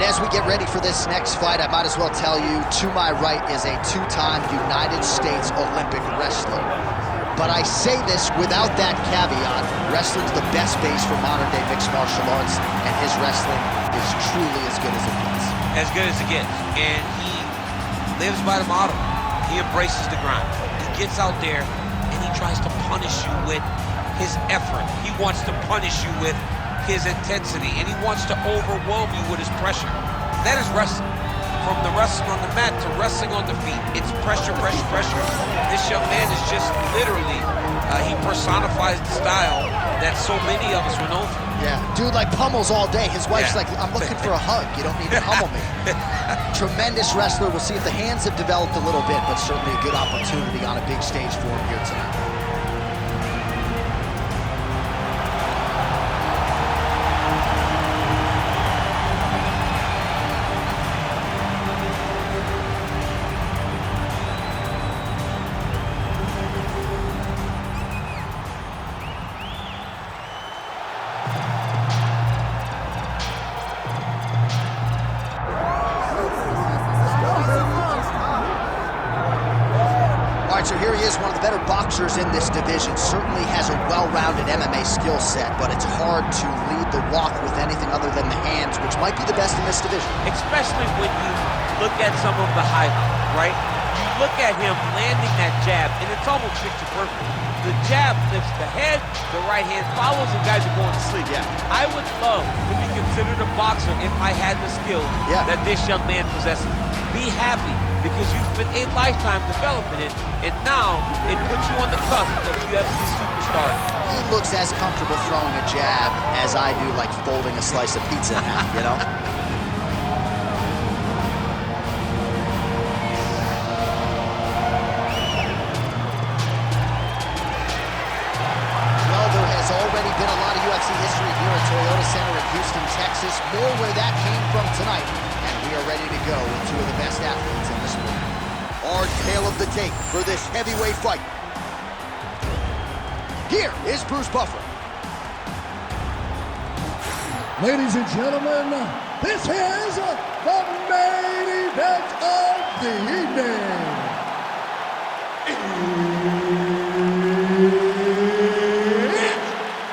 as we get ready for this next fight, I might as well tell you, to my right is a two-time United States Olympic wrestler. But I say this without that caveat. Wrestling's the best base for modern-day mixed martial arts, and his wrestling is truly as good as it gets. As good as it gets. And he lives by the motto. He embraces the grind. He gets out there, and he tries to punish you with his effort. He wants to punish you with his intensity, and he wants to overwhelm you with his pressure. That is wrestling. From the wrestling on the mat to wrestling on the feet, it's pressure, pressure, pressure. This young man is just literally, he personifies the style that so many of us were known for. Yeah, dude like pummels all day. His wife's like, I'm looking for a hug. You don't need to pummel me. Tremendous wrestler. We'll see if the hands have developed a little bit, but certainly a good opportunity on a big stage for him here tonight. So here he is, one of the better boxers in this division. Certainly has a well-rounded MMA skill set, but it's hard to lead the walk with anything other than the hands, which might be the best in this division. Especially when you look at some of the highlights, right? You look at him landing that jab, and it's almost picture perfect. The jab lifts the head, the right hand follows, and guys are going to sleep. Yeah. I would love to be considered a boxer if I had the skill that this young man possesses. Be happy, because you've spent a lifetime developing it, and now it puts you on the cusp of UFC superstar. He looks as comfortable throwing a jab as I do, like folding a slice of pizza in half, you know? Well, there has already been a lot of UFC history here at Toyota Center in Houston, Texas. More where that came from tonight. We are ready to go with two of the best athletes in the sport. Our tale of the tape for this heavyweight fight. Here is Bruce Buffer. Ladies and gentlemen, this is the main event of the evening. It's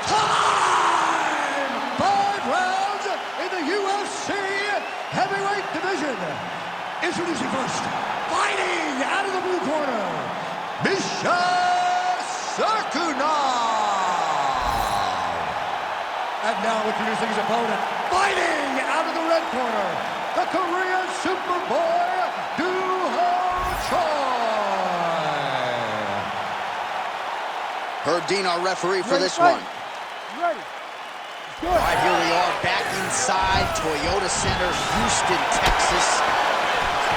time! 5 rounds in the UFC heavyweight division. Introducing first, fighting out of the blue corner, Misha Cirkunov. And now introducing his opponent, fighting out of the red corner, the Korean Superboy, Doo-Ho Choi. Herb Dean, our referee for this one. Ready. Good. All right, here we are back inside Toyota Center, Houston, Texas.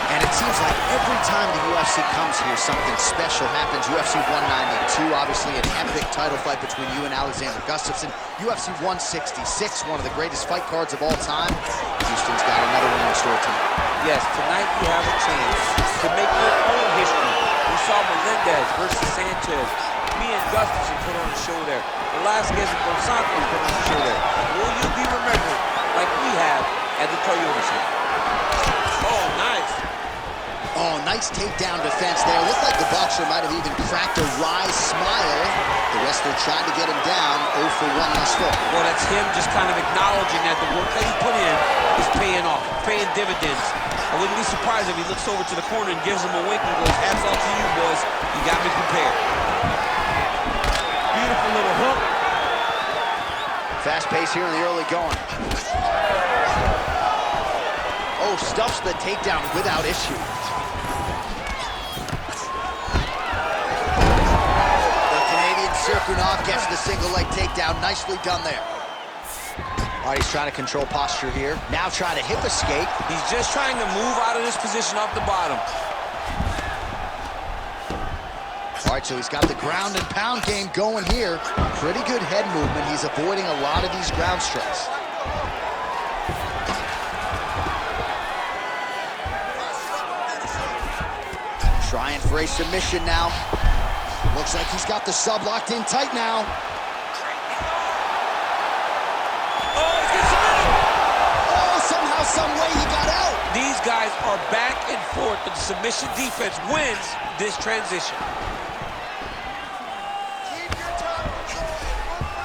And it seems like every time the UFC comes here, something special happens. UFC 192, obviously an epic title fight between you and Alexander Gustafsson. UFC 166, one of the greatest fight cards of all time. Houston's got another one in store tonight. Yes, tonight you have a chance to make your own history. We saw Melendez versus Sanchez. Me and Gustafsson put on a show there. Velasquez and Dos Santos put on a show there. Will you be remembered like we have at the Toyota Center? Oh, nice. Oh, nice takedown defense there. Looked like the boxer might have even cracked a wry smile. The wrestler tried to get him down, 0 for 1 thus far. Well, that's him just kind of acknowledging that the work that he put in is paying off, paying dividends. I wouldn't be surprised if he looks over to the corner and gives him a wink and goes, hats off to you, boys. You got me prepared. Beautiful little hook. Fast pace here in the early going. Oh, stuffs the takedown without issue. The Canadian Cirkunov gets the single leg takedown. Nicely done there. All right, he's trying to control posture here. Now trying to hip escape. He's just trying to move out of this position off the bottom. All right, so he's got the ground and pound game going here. Pretty good head movement. He's avoiding a lot of these ground strikes. Trying for a submission now. Looks like he's got the sub locked in tight now. Oh, he's getting submitted! Oh, somehow, some way he These guys are back and forth, but the submission defense wins this transition.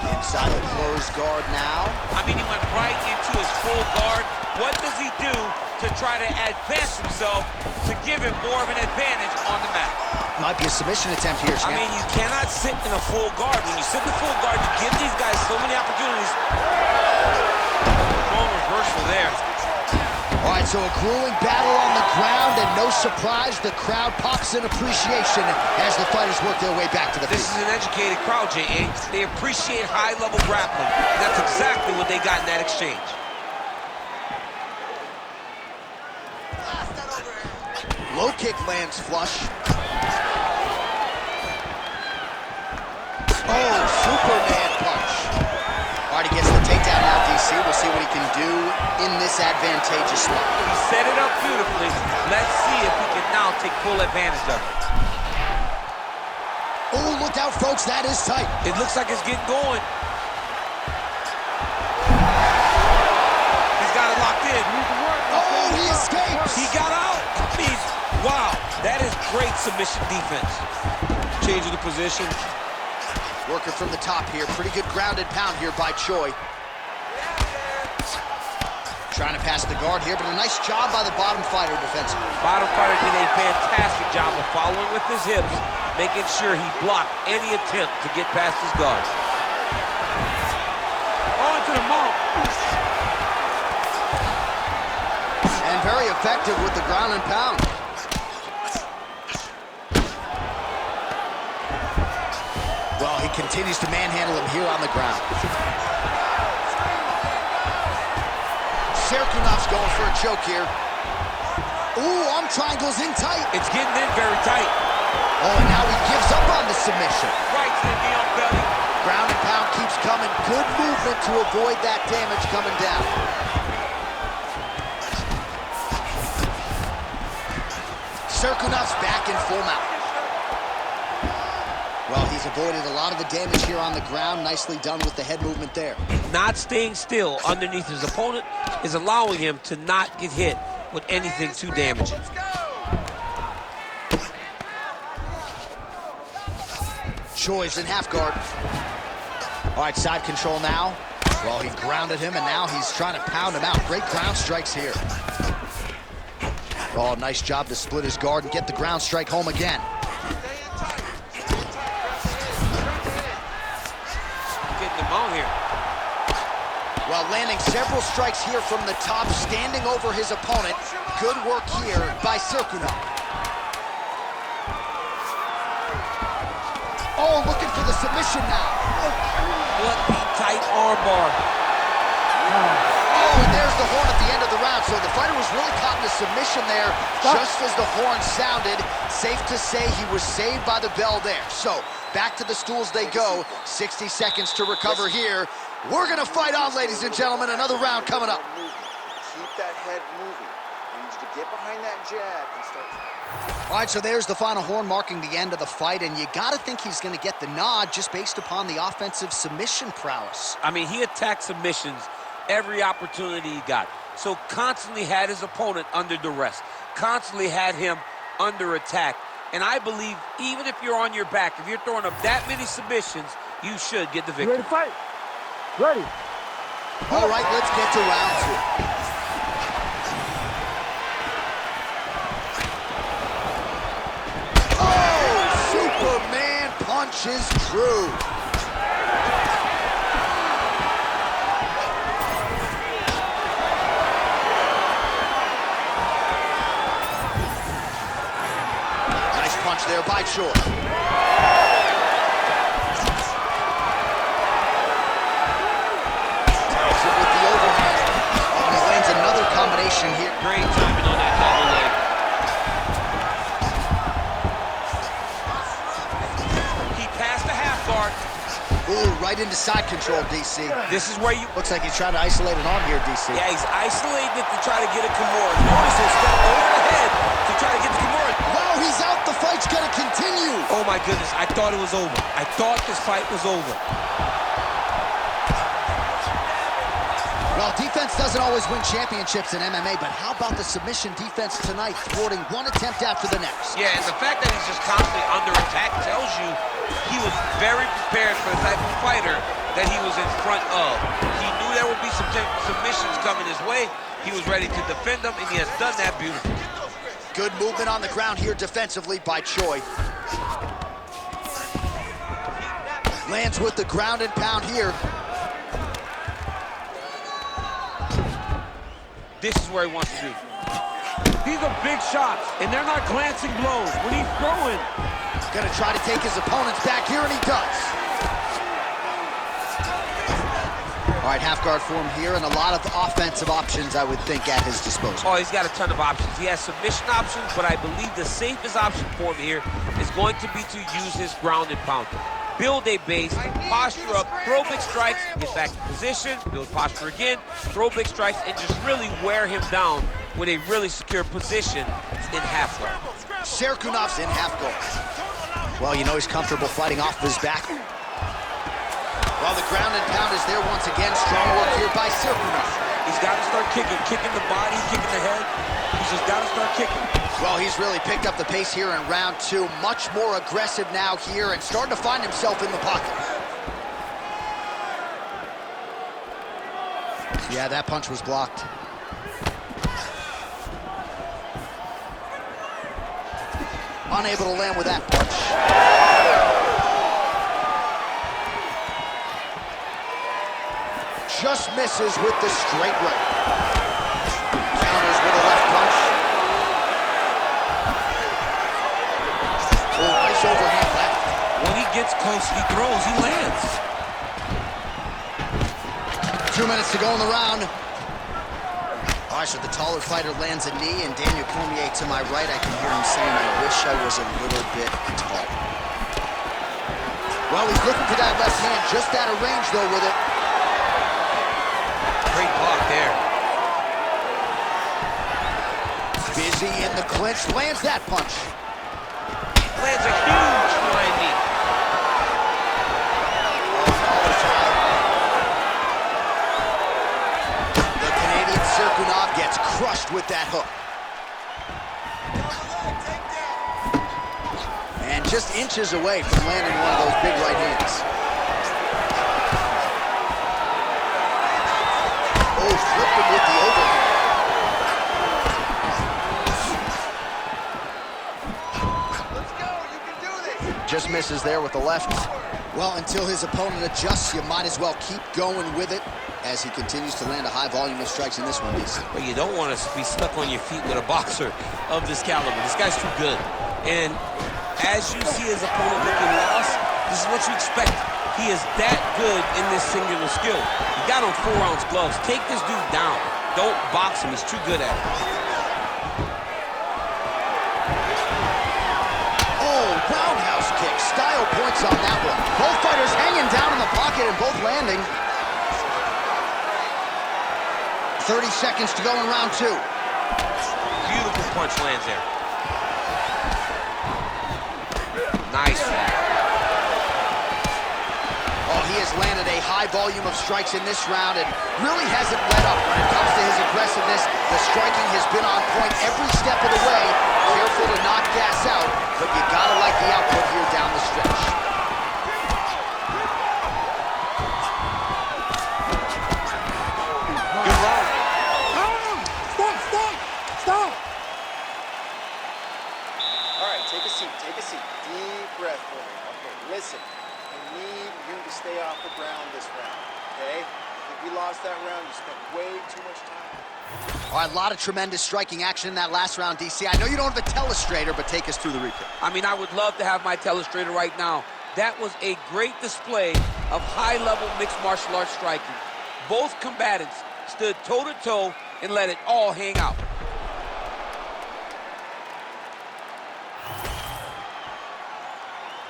Inside the closed guard now. I mean, he went right into his full guard. What does he do to try to advance himself to give him more of an advantage on the mat? Might be a submission attempt here, champ. I mean, you cannot sit in a full guard. When you sit in a full guard, you give these guys so many opportunities. Wrong reversal there. All right, so a grueling battle on the ground, and no surprise, the crowd pops in appreciation as the fighters work their way back to the feet. This is an educated crowd, J.A. They appreciate high-level grappling. That's exactly what they got in that exchange. Low kick lands flush. Oh, Superman punch. All right, he gets the takedown now, DC. We'll see what he can do in this advantageous spot. He set it up beautifully. Let's see if he can now take full advantage of it. Oh, look out, folks. That is tight. It looks like it's getting going. He's got it locked in. Oh, he escapes. He got out. I mean, wow. That is great submission defense. Changing the position. Working from the top here. Pretty good grounded pound here by Choi. Trying to pass the guard here, but a nice job by the bottom fighter defensively. Bottom fighter did a fantastic job of following with his hips, making sure he blocked any attempt to get past his guard. On to the mount. And very effective with the ground and pound. Well, he continues to manhandle him here on the ground. Serkunov's going for a choke here. Ooh, arm triangle's in tight. It's getting in very tight. Oh, and now he gives up on the submission. Right to the knee on belly. Ground and pound keeps coming. Good movement to avoid that damage coming down. Serkunov's back in full mount. Well, he's avoided a lot of the damage here on the ground. Nicely done with the head movement there. Not staying still underneath his opponent is allowing him to not get hit with anything too damaging. Choi's in half guard. All right, side control now. Well, he grounded him, and now he's trying to pound him out. Great ground strikes here. Oh, nice job to split his guard and get the ground strike home again. On here. Well, landing several strikes here from the top, standing over his opponent. Good work here by Serkunov. Oh, looking for the submission now. What a tight armbar. Oh, and there's the horn at the end of the round. So the fighter was really caught in a submission there, just as the horn sounded. Safe to say he was saved by the bell there. So back to the stools they go. 60 seconds to recover here. We're going to fight on, ladies and gentlemen. Another round coming up. Keep that head moving. I need you to get behind that jab and start. All right, so there's the final horn marking the end of the fight, and you got to think he's going to get the nod just based upon the offensive submission prowess. I mean, he attacked submissions every opportunity he got. So constantly had his opponent under duress. Constantly had him under attack. And I believe even if you're on your back, if you're throwing up that many submissions, you should get the victory. Ready to fight? Ready. All right, let's get to round two. Oh, Superman punches true. Punch there by Choi. With the overhand. And he lands another combination here. Great timing on that double leg. He passed the half guard. Ooh, right into side control, DC. This is where you... Looks like he's trying to isolate an arm here, DC. Yeah, he's isolating it to try to get a Kimura. Notice he'll step over the head to try to get the Kimura. Wow, he's out. The fight's going to continue. Oh, my goodness. I thought it was over. I thought this fight was over. Well, defense doesn't always win championships in MMA, but how about the submission defense tonight, thwarting one attempt after the next? Yeah, and the fact that he's just constantly under attack tells you he was very prepared for the type of fighter that he was in front of. He knew there would be some submissions coming his way. He was ready to defend them, and he has done that beautifully. Good movement on the ground here defensively by Choi. Lands with the ground and pound here. This is where he wants to be. These are big shots, and they're not glancing blows. When he's throwing, Gonna try to take his opponents back here, and he does. All right, half guard form here, and a lot of offensive options, I would think, at his disposal. Oh, he's got a ton of options. He has submission options, but I believe the safest option for him here is going to be to use his ground and pound. Build a base, posture up, throw big strikes, get back in position, build posture again, throw big strikes, and just really wear him down with a really secure position in half guard. Serkunov's in half guard. Well, you know he's comfortable fighting off of his back. Well, the ground and pound is there once again. Strong work here by Serkunov. He's got to start kicking the body, kicking the head. He's just got to start kicking. Well, he's really picked up the pace here in round two. Much more aggressive now here and starting to find himself in the pocket. Yeah, that punch was blocked. Unable to land with that punch. Just misses with the straight right. Counters with a left punch. Oh, nice overhand left. When he gets close, he throws, he lands. 2 minutes to go in the round. All right, so the taller fighter lands a knee, and Daniel Cormier to my right, I can hear him saying, I wish I was a little bit taller. Well, he's looking for that left hand, just out of range, though, with it. Great block there. Busy in the clinch, lands that punch. Lands a huge flying knee. The Canadian Serkunov gets crushed with that hook. And just inches away from landing one of those big right hands. Oh, flipped him with the overhand. Let's go, you can do this. Just misses there with the left. Well, until his opponent adjusts, you might as well keep going with it as he continues to land a high volume of strikes in this one, DC. But you don't want to be stuck on your feet with a boxer of this caliber. This guy's too good. And as you see his opponent looking lost, this is what you expect. He is that good in this singular skill. He got on 4-ounce gloves. Take this dude down. Don't box him. He's too good at it. Oh, roundhouse kick. Style points on that one. Both fighters hanging down in the pocket and both landing. 30 seconds to go in round two. Beautiful punch lands there. Nice. Oh, he has landed a high volume of strikes in this round and really hasn't let up when it comes to his aggressiveness. The striking has been on point every step of the way. Careful to not gas out, but you gotta like the output here down the stretch. Good round. Stop! All right, take a seat, take a seat. Deep breath for me. Okay, listen. I need you to stay off the ground this round, okay? If we lost that round, you spent way too much time. All right, a lot of tremendous striking action in that last round, DC. I know you don't have a telestrator, but take us through the replay. I mean, I would love to have my telestrator right now. That was a great display of high-level mixed martial arts striking. Both combatants stood toe-to-toe and let it all hang out.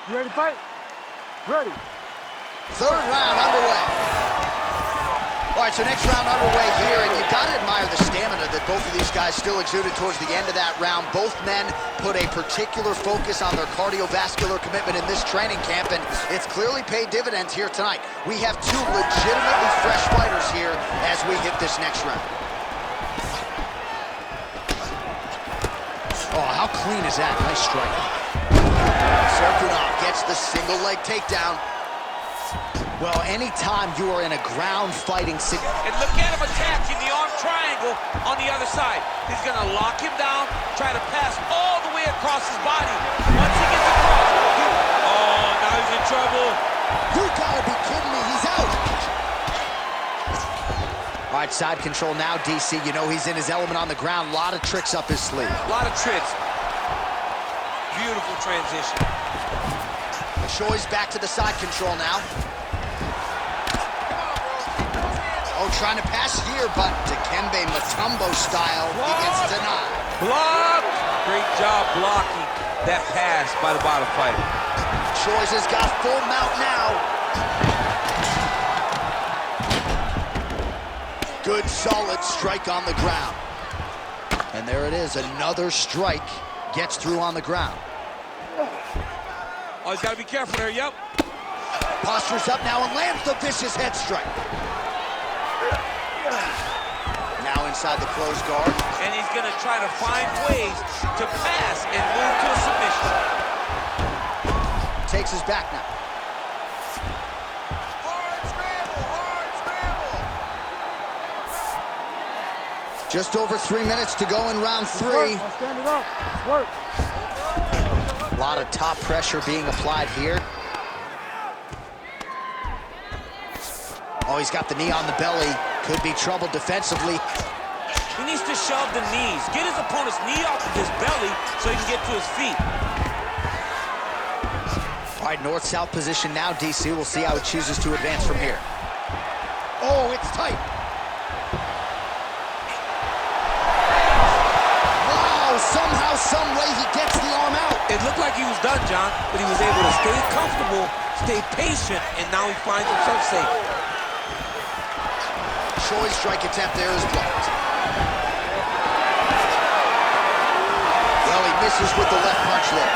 You ready to fight? Ready. Third round underway. All right, so next round underway here, and you've got to admire the stamina that both of these guys still exuded towards the end of that round. Both men put a particular focus on their cardiovascular commitment in this training camp, and it's clearly paid dividends here tonight. We have two legitimately fresh fighters here as we hit this next round. Oh, how clean is that? Nice strike. Serkunov gets the single leg takedown. Well, anytime you are in a ground fighting situation. And look at him attacking the arm triangle on the other side. He's gonna lock him down, try to pass all the way across his body. Once he gets across, oh, now he's in trouble. You gotta be kidding me, he's out. All right, side control now, DC. You know he's in his element on the ground. A lot of tricks up his sleeve. A lot of tricks. Beautiful transition. Choi's back to the side control now. Oh, trying to pass here, but Dikembe Mutombo style, he gets denied. Block! Great job blocking that pass by the bottom fighter. Choi's has got full mount now. Good, solid strike on the ground. And there it is, another strike gets through on the ground. Oh, he's got to be careful there, yep. Postures up now and lands the vicious head strike. Now inside the closed guard. And he's going to try to find ways to pass and move to a submission. Takes his back now. Just over 3 minutes to go in round 3. Stand it up. Work. A lot of top pressure being applied here. Oh, he's got the knee on the belly. Could be trouble defensively. He needs to shove the knees. Get his opponent's knee off of his belly so he can get to his feet. All right, north-south position now, DC. We'll see how he chooses to advance from here. Oh, it's tight. Wow, somehow, some way he gets the arm out. It looked like he was done, John, but he was able to stay comfortable, stay patient, and now he finds himself safe. Choi's strike attempt there is blocked. Well, he misses with the left punch there.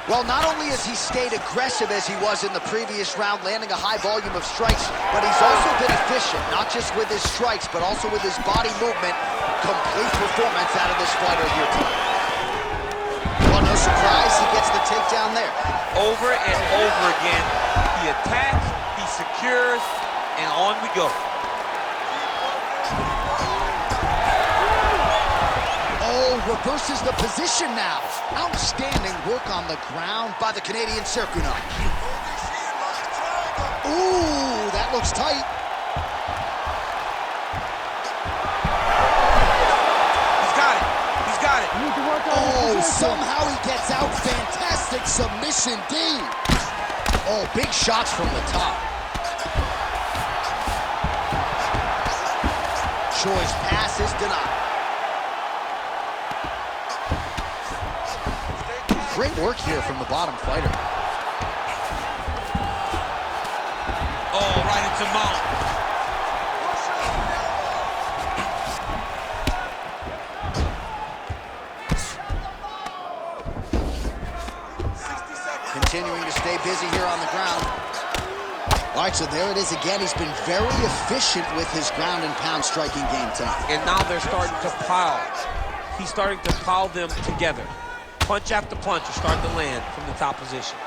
Well, not only has he stayed aggressive as he was in the previous round, landing a high volume of strikes, but he's also been efficient, not just with his strikes, but also with his body movement. Complete performance out of this fighter here tonight. Well, no surprise, he gets the takedown there. Over and over again, he attacks, he secures, and on we go. Oh, reverses the position now. Outstanding work on the ground by the Canadian Serkunov. Ooh, that looks tight. He's got it. He's got it. You need to work on Oh, his position. somehow he gets out. Fantastic submission D. Oh, big shots from the top. Choi's pass is denied. Great work here from the bottom fighter. Oh, right into mount. Continuing to stay busy here on the ground. All right, so there it is again. He's been very efficient with his ground and pound striking game tonight. And now they're starting to pile. He's starting to pile them together. Punch after punch are starting to land from the top position.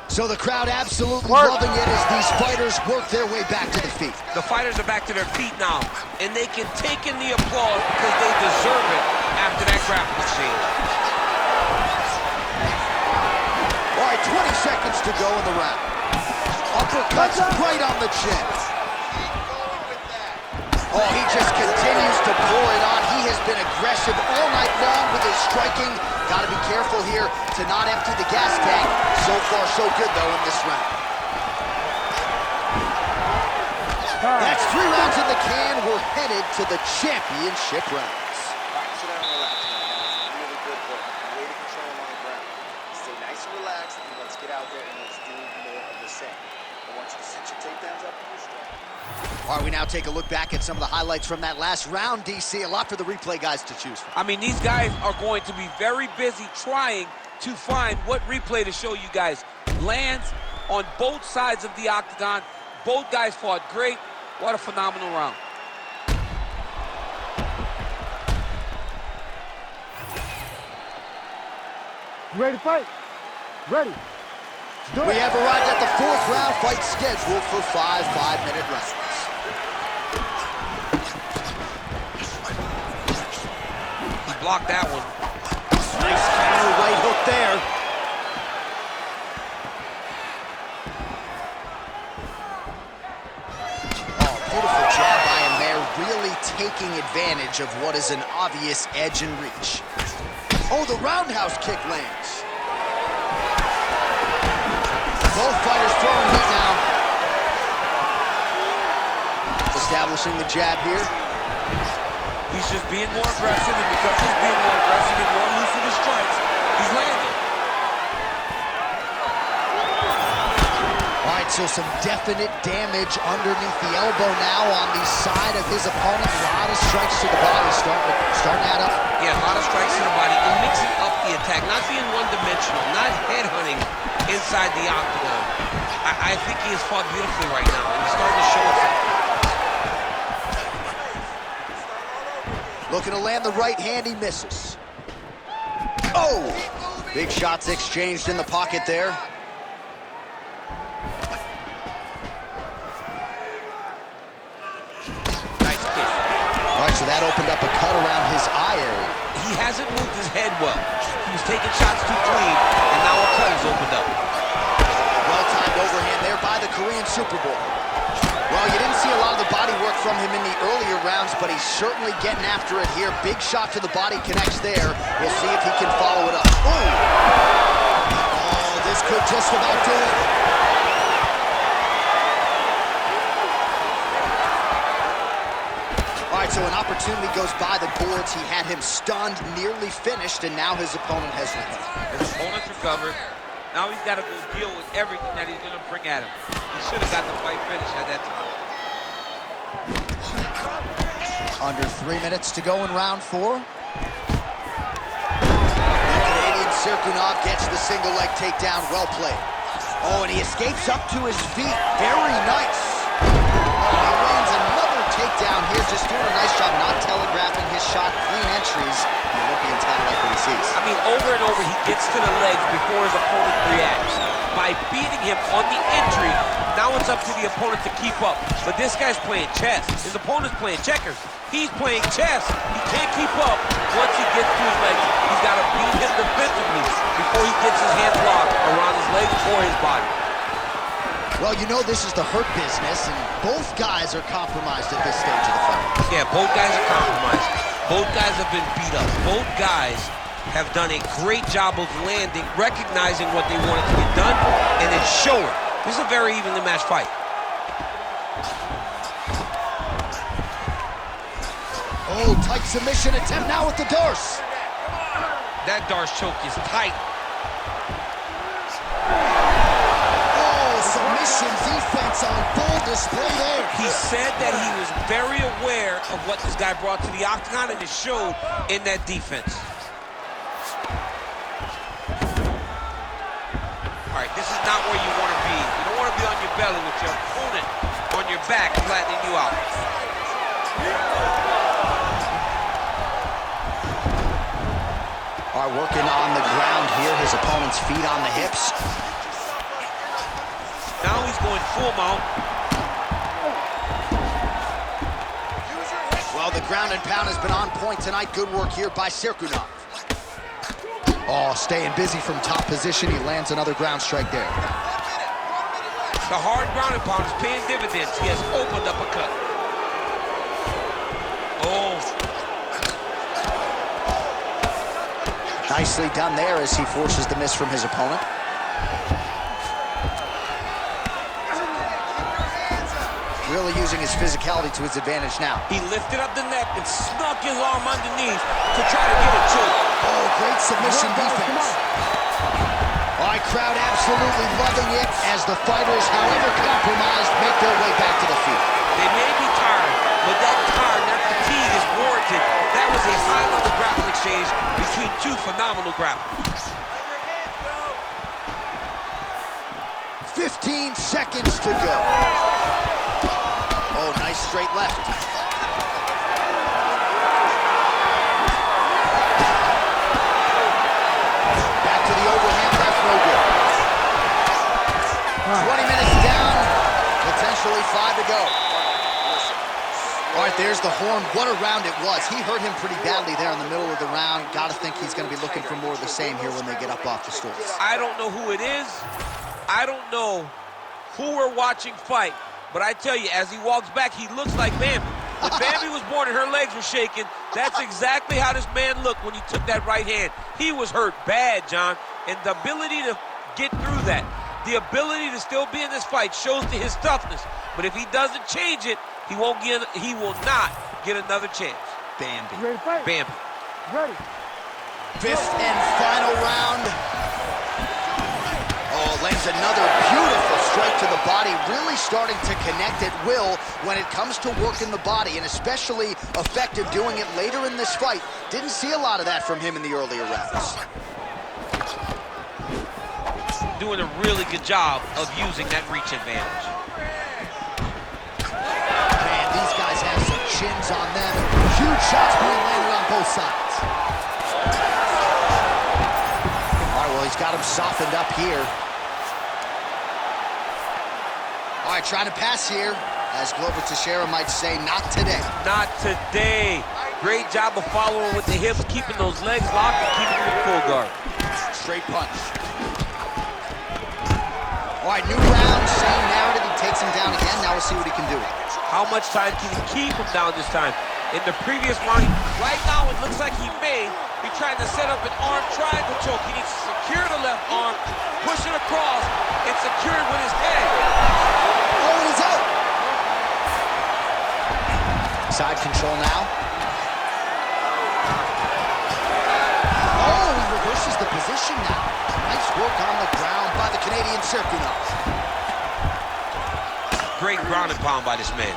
So the crowd absolutely loving it as these fighters work their way back to the feet. The fighters are back to their feet now, and they can take in the applause because they deserve it after that grappling exchange. All right, 20 seconds to go in the round. Uppercuts right on the chin. Oh, he just continues to pour it on. He has been aggressive all night long with his striking. Got to be careful here to not empty the gas tank. So far, so good, though, in this round. That's 3 rounds in the can. We're headed to the championship rounds. All right, sit down and relax, man. That was really good work. Way to control him on the ground. Stay nice and relaxed, and let's get out there and let's do more of the same. I want you to set your takedowns up and you're strong. All right, we now take a look back at some of the highlights from that last round, DC. A lot for the replay guys to choose from. I mean, these guys are going to be very busy trying to find what replay to show you guys. Lands on both sides of the octagon. Both guys fought great. What a phenomenal round. You ready to fight? Ready. Do it. We have arrived at the 4th round fight scheduled for 5 5-minute rounds. He blocked that one. Nice counter right hook there. Oh, beautiful jab by him there, really taking advantage of what is an obvious edge and reach. Oh, the roundhouse kick lands. Both fighters throwing heat now. Establishing the jab here. He's just being more aggressive, and because he's being more aggressive and more loose with his strikes, he's landing. All right, so some definite damage underneath the elbow now on the side of his opponent. A lot of strikes to the body starting to add up. Yeah, a lot of strikes to the body and mixing up the attack, not being one-dimensional, not headhunting inside the octagon. I think he has fought beautifully right now, and he's starting to show it. Looking to land the right hand, he misses. Oh! Big shots exchanged in the pocket there. Nice kick. All right, so that opened up a cut around his eye area. He hasn't moved his head well. He was taking shots too clean, and now a cut has opened up. Well-timed overhand there by the Korean Super Bowl. Well, you didn't see a lot of the body work from him in the earlier rounds, but he's certainly getting after it here. Big shot to the body connects there. We'll see if he can follow it up. Ooh. Oh, this could just about do it. All right, so an opportunity goes by the boards. He had him stunned, nearly finished, and now his opponent has recovered. His opponent's recovered. Now he's got to go deal with everything that he's going to bring at him. He should have got the fight finished at that time. Under 3 minutes to go in round 4. The Canadian Serkunov gets the single leg takedown. Well played. Oh, and he escapes up to his feet. Very nice. Oh, he lands another takedown here. Just doing a nice job not telegraphing his shot. Clean entries. The Olympian's kind of like what he sees. I mean, over and over, he gets to the legs before his opponent reacts. By beating him on the entry, now it's up to the opponent to keep up. But this guy's playing chess. His opponent's playing checkers. He's playing chess. He can't keep up once he gets to his legs. He's got to beat him defensively before he gets his hands locked around his legs or his body. Well, you know this is the hurt business, and both guys are compromised at this stage of the fight. Yeah, both guys are compromised. Both guys have been beat up. Both guys have done a great job of landing, recognizing what they wanted to get done, and then showing. This is a very evenly matched fight. Oh, tight submission attempt now with the Darce. That Darce choke is tight. Oh, submission defense on full display there. He said that he was very aware of what this guy brought to the octagon, and it showed in that defense. All right, this is not where you want to be. You don't want to be on your belly with your opponent on your back, flattening you out. All right, working on the ground here. His opponent's feet on the hips. Now he's going full mount. Well, the ground and pound has been on point tonight. Good work here by Serkunov. Oh, staying busy from top position. He lands another ground strike there. The hard ground and pound is paying dividends. He has opened up a cut. Oh. Nicely done there as he forces the miss from his opponent. Really using his physicality to his advantage now. He lifted up the neck and snuck his arm underneath to try to get it to him. Oh, great submission defense. All right, crowd absolutely loving it as the fighters, however compromised, make their way back to the feet. They may be tired, but that tired, that fatigue is warranted. That was a high-level grappling exchange between two phenomenal grapplers. 15 seconds to go. Oh, nice straight left. Back to the overhand left, no good. 20 minutes down, potentially 5 to go. All right, there's the horn. What a round it was. He hurt him pretty badly there in the middle of the round. Gotta think he's gonna be looking for more of the same here when they get up off the stools. I don't know who it is. I don't know who we're watching fight, but I tell you, as he walks back, he looks like Bambi. When Bambi was born and her legs were shaking, that's exactly how this man looked when he took that right hand. He was hurt bad, John, and the ability to get through that, the ability to still be in this fight shows to his toughness. But if he doesn't change it, he will not get another chance. Bambi. Ready to fight? Bambi. Ready. 5th and final round. Oh, lands another beautiful strike to the body, really starting to connect at will when it comes to working the body, and especially effective doing it later in this fight. Didn't see a lot of that from him in the earlier rounds. Doing a really good job of using that reach advantage. Man, these guys have some chins on them. Huge shots being landed on both sides. All right, well, he's got him softened up here. All right, trying to pass here. As Glover Teixeira might say, not today. Not today. Great job of following with the hips, keeping those legs locked and keeping them in full guard. Straight punch. All right, new round, same narrative. He takes him down again. Now we'll see what he can do. How much time can he keep him down this time? In the previous round, right now it looks like he may be trying to set up an arm triangle choke. He needs to secure the left arm, push it across, and secure it with his head. Oh, and he's out. Side control now. Oh, he reverses the position now. Nice work on the ground by the Canadian Circular. Great ground and pound by this man.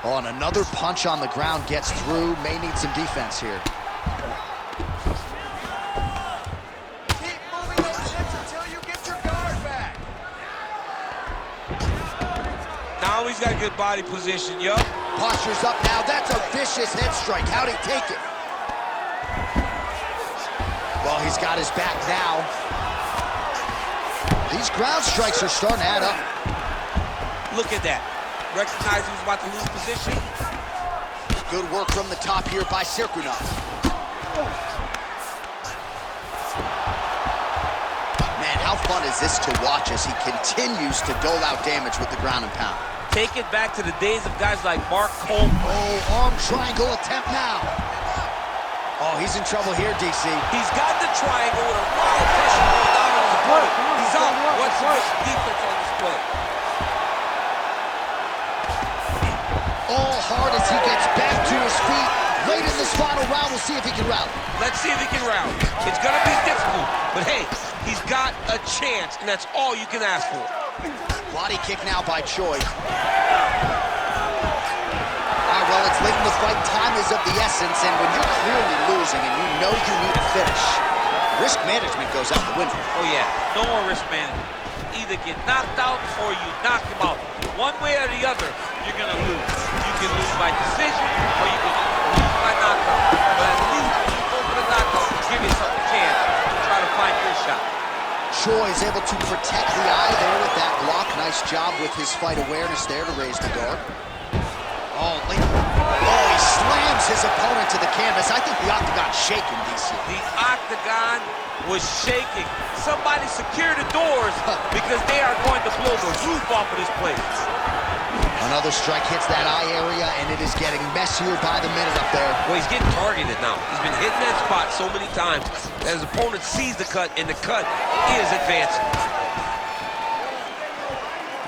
Oh, and another punch on the ground gets through. May need some defense here. Keep moving those hips until you get your guard back. Now he's got good body position, yo. Posture's up now. That's a vicious head strike. How'd he take it? Well, he's got his back now. These ground strikes are starting to add up. Look at that. Recognized he was about to lose position. Good work from the top here by Cirkunov. Man, how fun is this to watch as he continues to dole out damage with the ground and pound. Take it back to the days of guys like Mark Coleman. Oh, arm triangle attempt now. Oh, he's in trouble here, DC. He's got the triangle with a lot of pressure going down on his opponent. He's up. What's the defense on display? All hard as he gets back to his feet. Late in this final round, we'll see if he can rally. Let's see if he can rally. It's going to be difficult, but hey, he's got a chance, and that's all you can ask for. Body kick now by Choi. All right, well, it's late in the fight. Time is of the essence, and when you're clearly losing and you know you need a finish, risk management goes out the window. Oh, yeah. No more risk management. Either get knocked out or you knock him out. One way or the other, you're going to lose. You can lose by decision or you can lose by knockout. But at least when you go for the knockout, give yourself a chance to try to find your shot. Choi is able to protect the eye there with that block. Nice job with his fight awareness there to raise the guard. Oh, he slams his opponent to the canvas. I think the octagon's shaking, DC. The octagon was shaking. Somebody secure the doors because they are going to blow the roof off of this place. Another strike hits that eye area, and it is getting messier by the minute up there. Well, he's getting targeted now. He's been hitting that spot so many times that his opponent sees the cut, and the cut is advancing.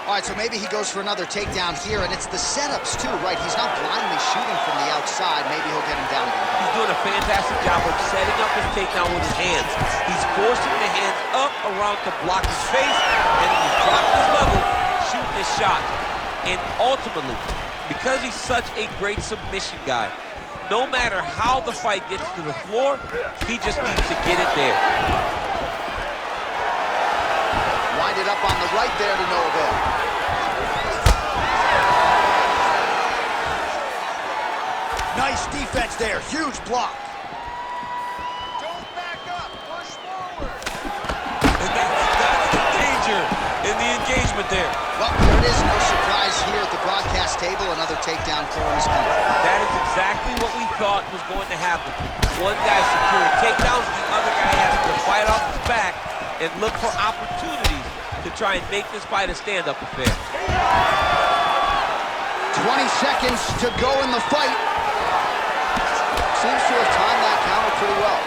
All right, so maybe he goes for another takedown here, and it's the setups too, right? He's not blindly shooting from the outside. Maybe he'll get him down again. He's doing a fantastic job of setting up his takedown with his hands. He's forcing the hands up around to block his face, and he's dropping his level, shooting his shot. And ultimately, because he's such a great submission guy, no matter how the fight gets to the floor, he just needs to get it there. Wind it up on the right there to no avail. Nice defense there, huge block. Don't back up, push forward. And that's the danger in the engagement there. Well, there it is, no surprise here at the broadcast table. Another takedown for him is coming. That is exactly what we thought was going to happen. One guy securing takedowns, the other guy has to fight off his back and look for opportunities to try and make this fight a stand-up affair. 20 seconds to go in the fight. Seems to have timed that counter pretty well.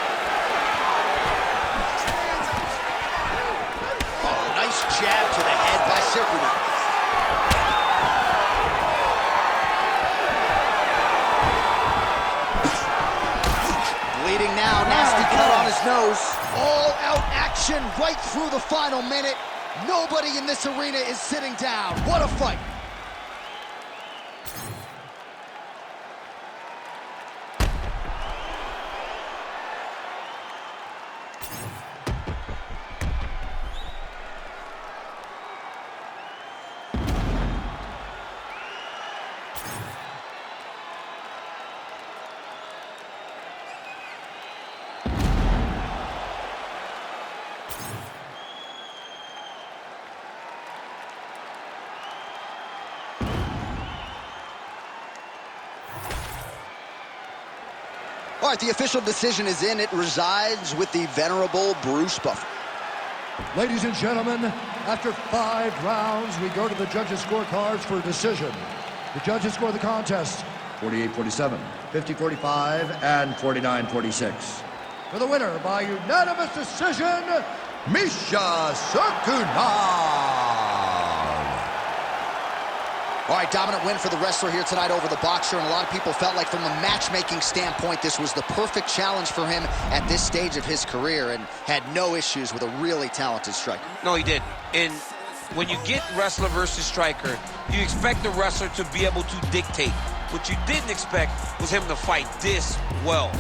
Oh, nice jab to the head by Sirkuna. Bleeding now, nasty cut on his nose. All-out action right through the final minute. Nobody in this arena is sitting down. What a fight. All right, the official decision is in. It resides with the venerable Bruce Buffer. Ladies and gentlemen, after 5 rounds, we go to the judges' scorecards for a decision. The judges score the contest 48-47, 50-45, and 49-46. For the winner by unanimous decision, Misha Cirkunov. All right, dominant win for the wrestler here tonight over the boxer, and a lot of people felt like from a matchmaking standpoint, this was the perfect challenge for him at this stage of his career, and had no issues with a really talented striker. No, he did. And when you get wrestler versus striker, you expect the wrestler to be able to dictate. What you didn't expect was him to fight this well.